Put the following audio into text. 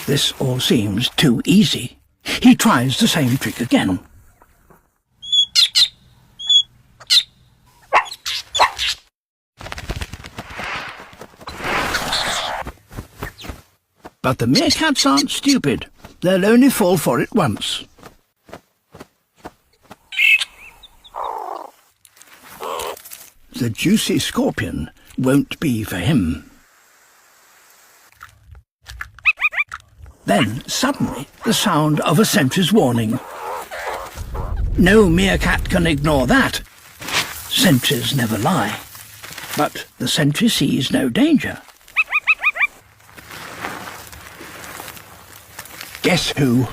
This all seems too easy. He tries the same trick again. But the meerkats aren't stupid. They'll only fall for it once. The juicy scorpion won't be for him. Then, suddenly, the sound of a sentry's warning. No meerkat can ignore that. Sentries never lie. But the sentry sees no danger. Guess who?